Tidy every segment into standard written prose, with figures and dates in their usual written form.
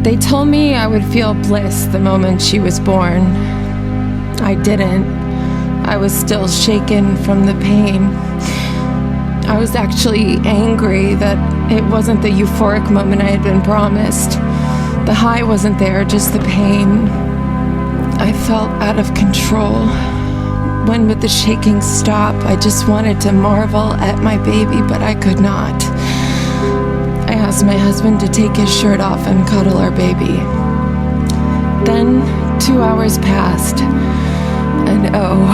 They told me I would feel bliss the moment she was born. I didn't. I was still shaken from the pain. I was actually angry that it wasn't the euphoric moment I had been promised. The high wasn't there, just the pain. I felt out of control. When would the shaking stop? I just wanted to marvel at my baby, but I could not. I asked my husband to take his shirt off and cuddle our baby. Then 2 hours passed, and oh,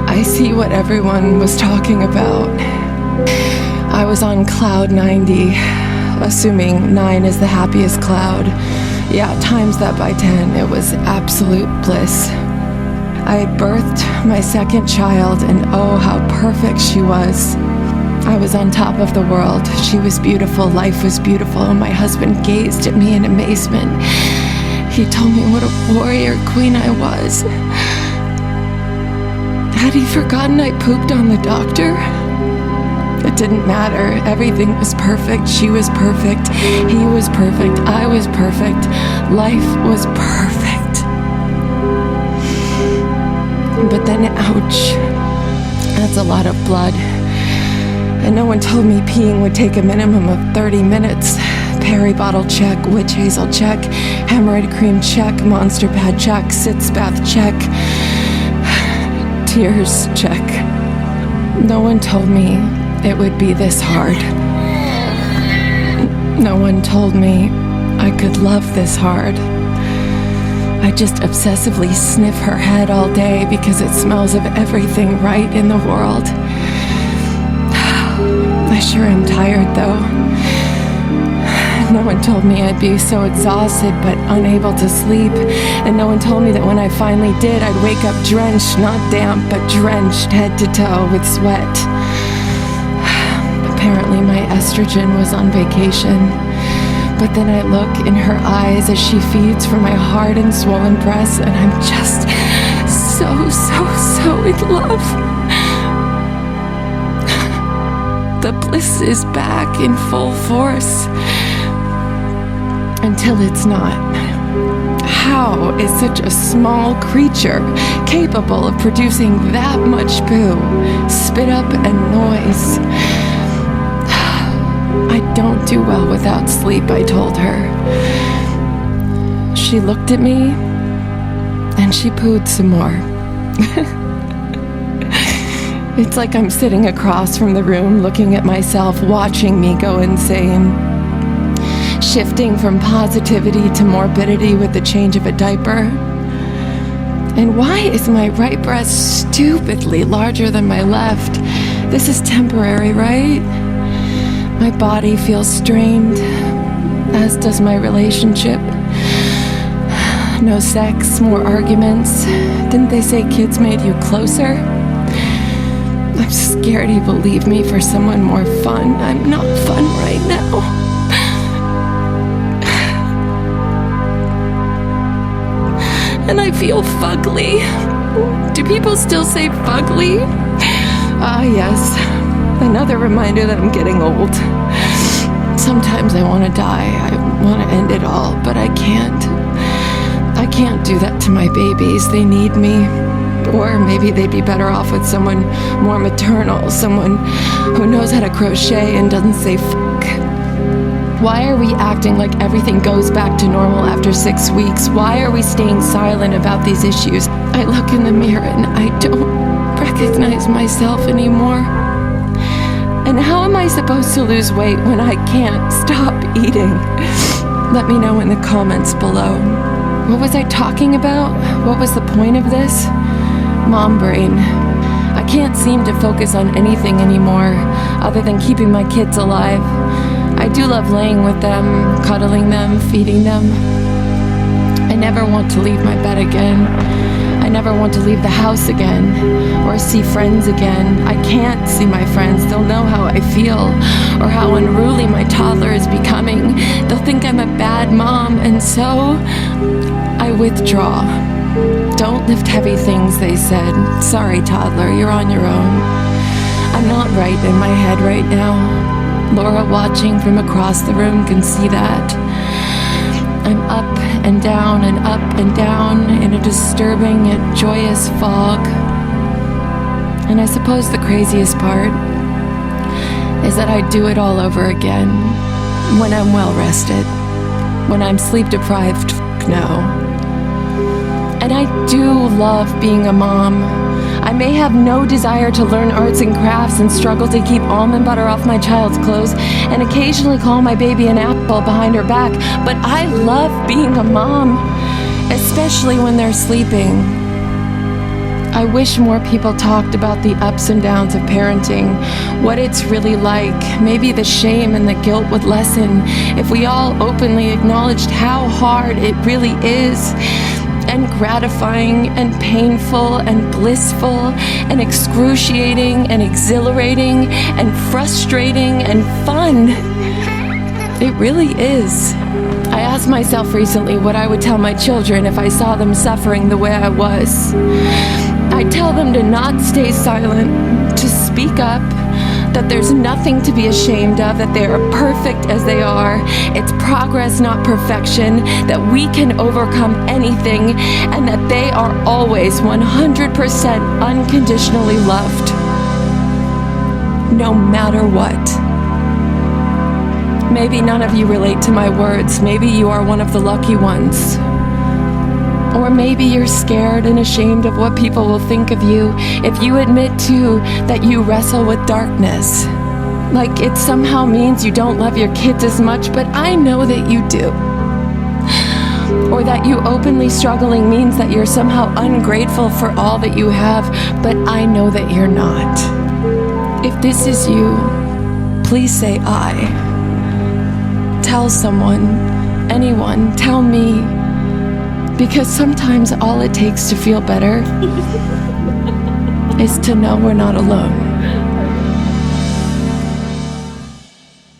I see what everyone was talking about. I was on cloud 90, assuming 9 is the happiest cloud. Yeah, times that by 10, it was absolute bliss. I had birthed my second child, and oh, how perfect she was. I was on top of the world. She was beautiful, life was beautiful, and my husband gazed at me in amazement. He told me what a warrior queen I was. Had he forgotten I pooped on the doctor? It didn't matter. Everything was perfect. She was perfect. He was perfect. I was perfect. Life was perfect. But then, ouch, that's a lot of blood. And no one told me peeing would take a minimum of 30 minutes. Perry bottle check, witch hazel check, hemorrhoid cream check, monster pad check, sitz bath check, tears check. No one told me it would be this hard. No one told me I could love this hard. I just obsessively sniff her head all day because it smells of everything right in the world. I sure am tired, though. No one told me I'd be so exhausted but unable to sleep. And no one told me that when I finally did, I'd wake up drenched, not damp, but drenched head to toe with sweat. Apparently my estrogen was on vacation. But then I look in her eyes as she feeds from my hard and swollen breasts, and I'm just so in love. The bliss is back in full force. Until it's not. How is such a small creature capable of producing that much poo, spit up, and noise? I don't do well without sleep, I told her. She looked at me, and she pooed some more. It's like I'm sitting across from the room, looking at myself, watching me go insane. Shifting from positivity to morbidity with the change of a diaper. And why is my right breast stupidly larger than my left? This is temporary, right? My body feels strained, as does my relationship. No sex, more arguments. Didn't they say kids made you closer? I'm scared he will leave me for someone more fun. I'm not fun right now. And I feel fugly. Do people still say fugly? Ah, yes. Another reminder that I'm getting old. Sometimes I want to die. I want to end it all, but I can't. I can't do that to my babies. They need me. Or maybe they'd be better off with someone more maternal, someone who knows how to crochet and doesn't say fuck. Why are we acting like everything goes back to normal after 6 weeks? Why are we staying silent about these issues? I look in the mirror and I don't recognize myself anymore. And how am I supposed to lose weight when I can't stop eating? Let me know in the comments below. What was I talking about? What was the point of this? Mom brain. I can't seem to focus on anything anymore other than keeping my kids alive. I do love laying with them, cuddling them, feeding them. I never want to leave my bed again. I never want to leave the house again or see friends again. I can't see my friends. They'll know how I feel or how unruly my toddler is becoming. They'll think I'm a bad mom, and so I withdraw. Don't lift heavy things, they said. Sorry, toddler, you're on your own. I'm not right in my head right now. Laura watching from across the room can see that. disturbing yet joyous fog. And I suppose the craziest part is that I do it all over again when I'm well rested, when I'm sleep deprived, no. And I do love being a mom. I may have no desire to learn arts and crafts and struggle to keep almond butter off my child's clothes and occasionally call my baby an apple behind her back, but I love being a mom, especially when they're sleeping. I wish more people talked about the ups and downs of parenting, what it's really like. Maybe the shame and the guilt would lessen if we all openly acknowledged how hard it really is, and gratifying and painful and blissful and excruciating and exhilarating and frustrating and fun. It really is. I asked myself recently what I would tell my children if I saw them suffering the way I was. I'd tell them to not stay silent, to speak up, that there's nothing to be ashamed of, that they are perfect as they are. It's progress, not perfection, that we can overcome anything, and that they are always 100% unconditionally loved, no matter what. Maybe none of you relate to my words. Maybe you are one of the lucky ones. Or maybe you're scared and ashamed of what people will think of you if you admit too that you wrestle with darkness. Like it somehow means you don't love your kids as much, but I know that you do. Or that you openly struggling means that you're somehow ungrateful for all that you have, but I know that you're not. If this is you, please say I. Tell someone, anyone, tell me. Because sometimes all it takes to feel better is to know we're not alone.